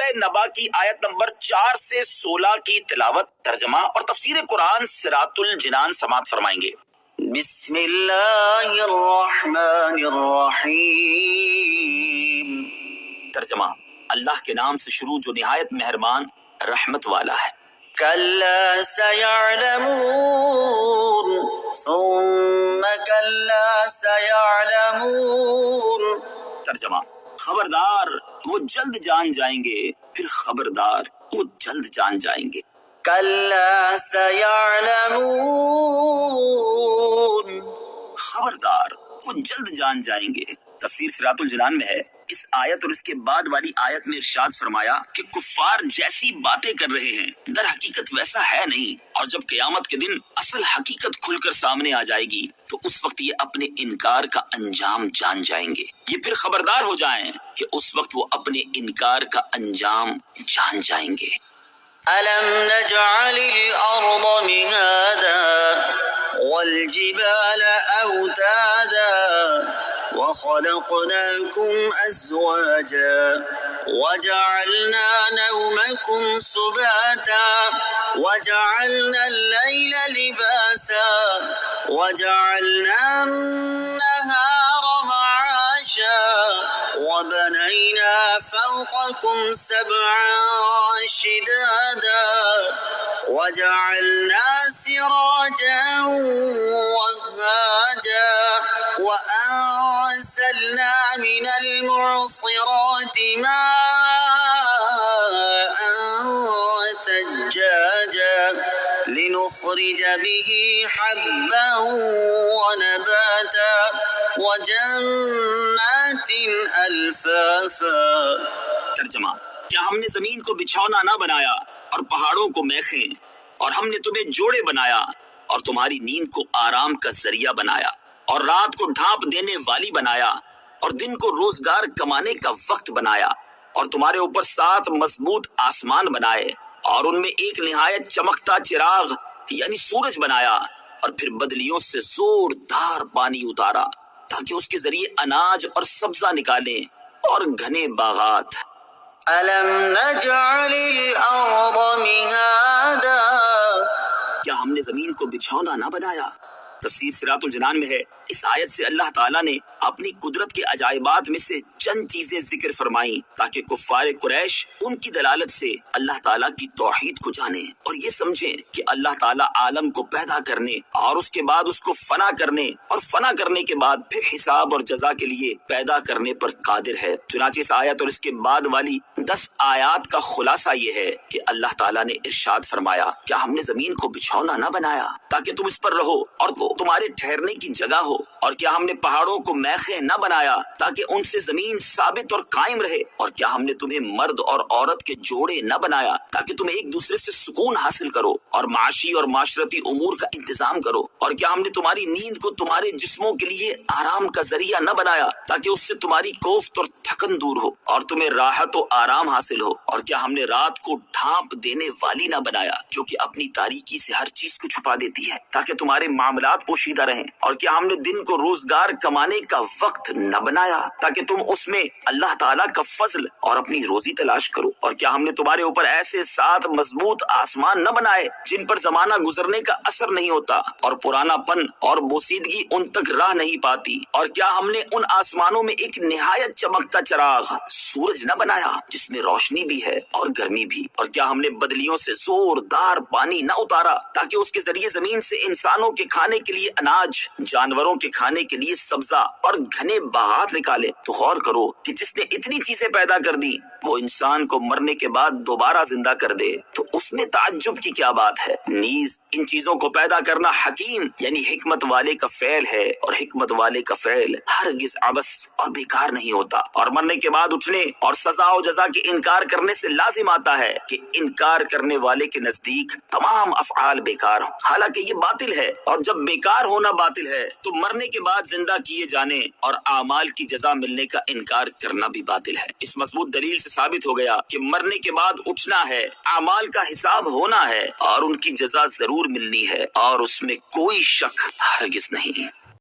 سورہ نبا کی آیت نمبر 4 سے 16 کی تلاوت، ترجمہ اور تفسیر قرآن صراط الجنان سماعت فرمائیں گے۔ بسم اللہ الرحمن الرحیم۔ ترجمہ، اللہ کے نام سے شروع جو نہایت مہربان رحمت والا ہے۔ کلا سیعلمون ثم کلا سیعلمون۔ ترجمہ، خبردار وہ جلد جان جائیں گے، پھر خبردار وہ جلد جان جائیں گے۔ کلا سیعلمون، خبردار وہ جلد جان جائیں گے۔ تفسیر صراط الجنان میں ہے، اس آیت اور اس کے بعد والی آیت میں ارشاد فرمایا کہ کفار جیسی باتیں کر رہے ہیں در حقیقت ویسا ہے نہیں، اور جب قیامت کے دن اصل حقیقت کھل کر سامنے آ جائے گی تو اس وقت یہ اپنے انکار کا انجام جان جائیں گے۔ یہ پھر خبردار ہو جائیں کہ اس وقت وہ اپنے انکار کا انجام جان جائیں گے۔ أَلَمْ نَجْعَلِ الْأَرْضَ مِهَادًا وَالْجِبَالَ أَوْتَادًا وَخَلَقْنَاكُمْ أَزْوَاجًا وَجَعَلْنَا نَوْمَكُمْ سُبَاتًا وَجَعَلْنَا اللَّيْلَ لِبَاسًا وَجَعَلْنَا النَّهَارَ مَعَاشًا وَبَنَيْنَا فَوْقَكُمْ سَبْعًا شِدَادًا وَجَعَلْنَا سِرَاجًا وَهَّاجًا وَأَنزَلْنَا مِنَ الْمُعْصِرَاتِ مَاءً ثَجَّاجًا لِنُخْرِجَ بِهِ حَبًّا وَنَبَاتًا وَجَنَّاتٍ أَلْفَافًا۔ ترجمہ، کیا ہم نے زمین کو بچھونا نہ بنایا اور پہاڑوں کو میخیں، اور ہم نے تمہیں جوڑے بنایا اور تمہاری نیند کو آرام کا ذریعہ بنایا، اور رات کو ڈھانپ دینے والی بنایا، اور دن کو روزگار کمانے کا وقت بنایا، اور تمہارے اوپر 7 مضبوط آسمان بنائے، اور ان میں ایک نہایت چمکتا چراغ یعنی سورج بنایا، اور پھر بدلیوں سے زوردار پانی اتارا تاکہ اس کے ذریعے اناج اور سبزہ نکالیں اور گھنے باغات۔ أَلَمْ نَجْعَلِ الْأَرْضَ مِهَادًا، کیا ہم نے زمین کو بچھونا نہ بنایا؟ تفسیر صراط الجنان میں ہے، اس آیت سے اللہ تعالیٰ نے اپنی قدرت کے عجائبات میں سے چند چیزیں ذکر فرمائیں تاکہ کفار قریش ان کی دلالت سے اللہ تعالیٰ کی توحید کو جانیں اور یہ سمجھیں کہ اللہ تعالیٰ عالم کو پیدا کرنے اور اس کے بعد اس کو فنا کرنے اور فنا کرنے کے بعد پھر حساب اور جزا کے لیے پیدا کرنے پر قادر ہے۔ چنانچہ اس آیت اور اس کے بعد والی 10 آیات کا خلاصہ یہ ہے کہ اللہ تعالیٰ نے ارشاد فرمایا، کیا ہم نے زمین کو بچھونا نہ بنایا تاکہ تم اس پر رہو اور وہ تمہارے ٹھہرنے کی جگہ ہو، اور کیا ہم نے پہاڑوں کو میخیں نہ بنایا تاکہ ان سے زمین ثابت اور قائم رہے، اور کیا ہم نے تمہیں مرد اور عورت کے جوڑے نہ بنایا تاکہ تم ایک دوسرے سے سکون حاصل کرو اور معاشی اور معاشرتی امور کا انتظام کرو، اور کیا ہم نے تمہاری نیند کو تمہارے جسموں کے لیے آرام کا ذریعہ نہ بنایا تاکہ اس سے تمہاری کوفت اور تھکن دور ہو اور تمہیں راحت و آرام حاصل ہو، اور کیا ہم نے رات کو ڈھانپ دینے والی نہ بنایا جو کہ اپنی تاریکی سے ہر چیز کو چھپا دیتی ہے تاکہ تمہارے معاملات پوشیدہ رہیں، اور کیا ہم نے دن کو روزگار کمانے کا وقت نہ بنایا تاکہ تم اس میں اللہ تعالیٰ کا فضل اور اپنی روزی تلاش کرو، اور کیا ہم نے تمہارے اوپر ایسے 7 مضبوط آسمان نہ بنائے جن پر زمانہ گزرنے کا اثر نہیں ہوتا اور پرانا پن اور بوسیدگی ان تک راہ نہیں پاتی، اور کیا ہم نے ان آسمانوں میں ایک نہایت چمکتا چراغ سورج نہ بنایا جس میں روشنی بھی ہے اور گرمی بھی، اور کیا ہم نے بدلیوں سے زوردار پانی نہ اتارا تاکہ اس کے ذریعے زمین سے انسانوں کے کھانے کے لیے اناج، جانوروں کے کھانے کے لیے سبزہ اور گھنے باغات نکالے۔ تو غور کرو کہ جس نے اتنی چیزیں پیدا کر دی وہ انسان کو مرنے کے بعد دوبارہ زندہ کر دے تو اس میں تعجب کی کیا بات ہے؟ نیز ان چیزوں کو پیدا کرنا حکیم یعنی حکمت والے کا فعل ہے، اور حکمت والے کا فعل ہرگز عبث اور بیکار نہیں ہوتا، اور مرنے کے بعد اٹھنے اور سزا و جزا کے انکار کرنے سے لازم آتا ہے کہ انکار کرنے والے کے نزدیک تمام افعال بیکار ہوں، حالانکہ یہ باطل ہے، اور جب بیکار ہونا باطل ہے تو مرنے کے بعد زندہ کیے جانے اور اعمال کی جزا ملنے کا انکار کرنا بھی باطل ہے۔ اس مضبوط دلیل سے ثابت ہو گیا کہ مرنے کے بعد اٹھنا ہے، اعمال کا حساب ہونا ہے اور ان کی جزا ضرور ملنی ہے، اور اس میں کوئی شک ہرگز نہیں۔